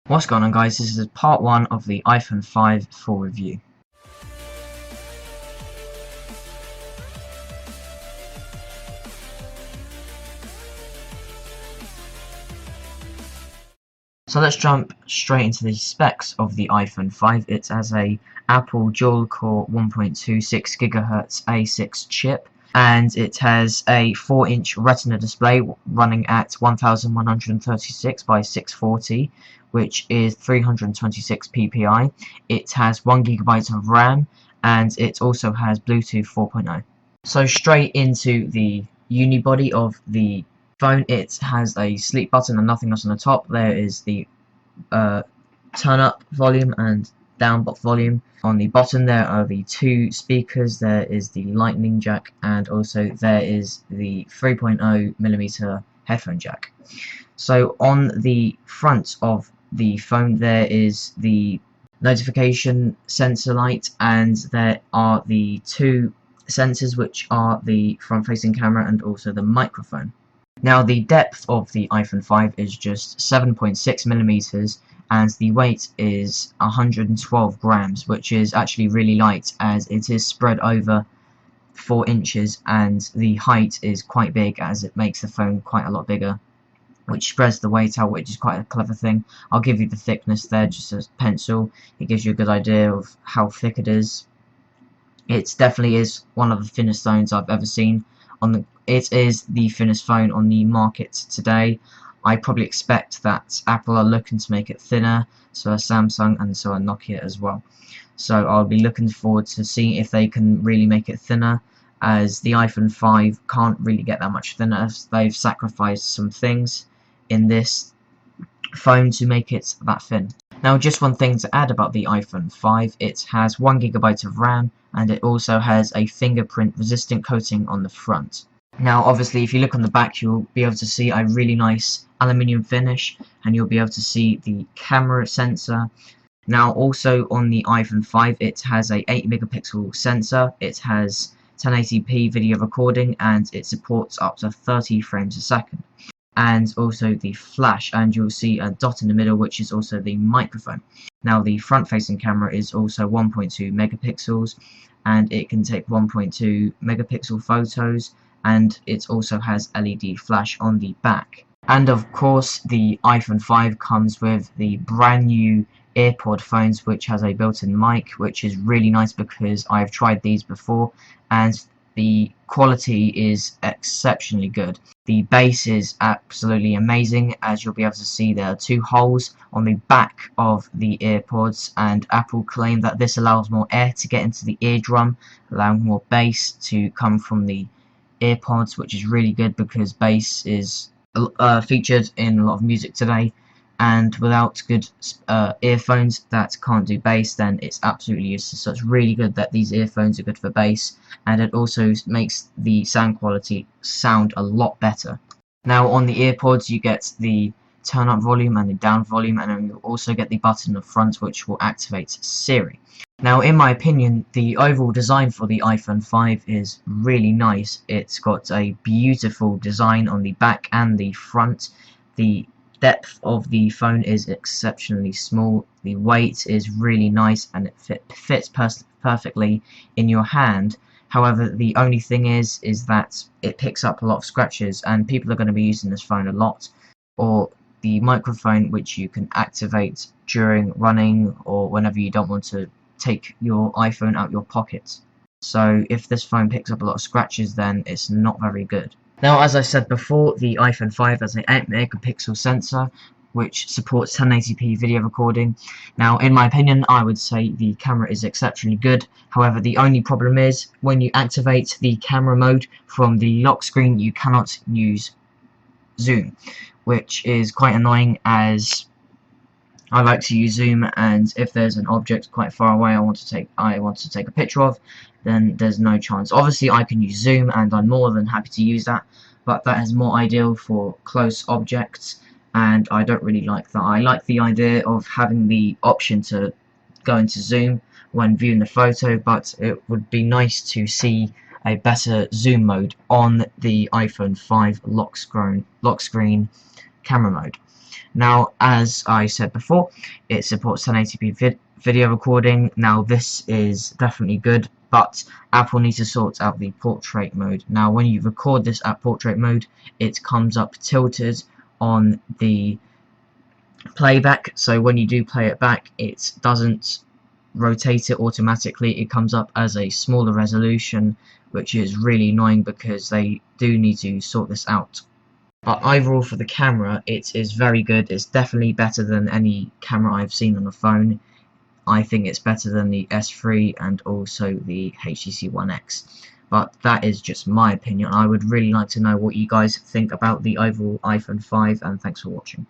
What's going on, guys? This is part 1 of the iPhone 5 full review. So let's jump straight into the specs of the iPhone 5. It has a Apple dual-core 1.26 GHz A6 chip, and it has a 4-inch Retina display running at 1136 by 640, which is 326 ppi. It has 1 GB of RAM, and it also has Bluetooth 4.0. So straight into the unibody of the phone. It has a sleep button and nothing else on the top. There is the turn up volume and down volume. On the bottom there are the 2 speakers, there is the lightning jack, and also there is the 3.0mm headphone jack. So on the front of the phone there is the notification sensor light, and there are the 2 sensors, which are the front facing camera and also the microphone. Now the depth of the iPhone 5 is just 7.6mm, and the weight is 112 grams, which is actually really light as it is spread over 4 inches, and the height is quite big as it makes the phone quite a lot bigger, which spreads the weight out, which is quite a clever thing. I'll give you the thickness there just as pencil. It gives you a good idea of how thick it is. It definitely is one of the thinnest phones I've ever seen. It is the thinnest phone on the market today. I probably expect that Apple are looking to make it thinner, so are Samsung and so are Nokia as well. So I'll be looking forward to seeing if they can really make it thinner, as the iPhone 5 can't really get that much thinner. They've sacrificed some things in this phone to make it that thin. Now, just one thing to add about the iPhone 5, it has 1 GB of RAM, and it also has a fingerprint resistant coating on the front. Now obviously if you look on the back, you'll be able to see a really nice aluminium finish, and you'll be able to see the camera sensor. Now also on the iPhone 5 it has a 8-megapixel sensor, it has 1080p video recording, and it supports up to 30 frames a second. And also the flash, and you'll see a dot in the middle, which is also the microphone. Now the front facing camera is also 1.2 megapixels, and it can take 1.2 megapixel photos, and it also has LED flash on the back. And of course the iPhone 5 comes with the brand new AirPod phones, which has a built-in mic, which is really nice because I've tried these before and the quality is exceptionally good. The bass is absolutely amazing, as you'll be able to see there are 2 holes on the back of the AirPods, and Apple claim that this allows more air to get into the eardrum, allowing more bass to come from the AirPods, which is really good because bass is featured in a lot of music today, and without good earphones that can't do bass, then it's absolutely useless. So it's really good that these earphones are good for bass, and it also makes the sound quality sound a lot better. Now on the AirPods you get the turn up volume and the down volume, and then you'll also get the button in the front which will activate Siri. Now in my opinion, the overall design for the iPhone 5 is really nice. It's got a beautiful design on the back and the front. The depth of the phone is exceptionally small. The weight is really nice, and it fits perfectly in your hand. However, the only thing is that it picks up a lot of scratches, and people are going to be using this phone a lot. Or the microphone, which you can activate during running or whenever you don't want to take your iPhone out your pocket. So if this phone picks up a lot of scratches, then it's not very good. Now, as I said before, the iPhone 5 has an 8-megapixel sensor which supports 1080p video recording. Now in my opinion, I would say the camera is exceptionally good. However, the only problem is when you activate the camera mode from the lock screen, you cannot use zoom, which is quite annoying, as I like to use zoom, and if there's an object quite far away I want to take a picture of, then there's no chance. Obviously I can use zoom, and I'm more than happy to use that, but that is more ideal for close objects, and I don't really like that. I like the idea of having the option to go into zoom when viewing the photo, but it would be nice to see a better zoom mode on the iPhone 5 lock screen camera mode. Now, as I said before, it supports 1080p video recording. Now, this is definitely good, but Apple needs to sort out the portrait mode. Now, when you record this at portrait mode, it comes up tilted on the playback, so when you do play it back, it doesn't rotate it automatically. It comes up as a smaller resolution, which is really annoying because they do need to sort this out. But overall, for the camera, it is very good. It's definitely better than any camera I've seen on a phone. I think it's better than the S3 and also the HTC One X. But that is just my opinion. I would really like to know what you guys think about the overall iPhone 5, and thanks for watching.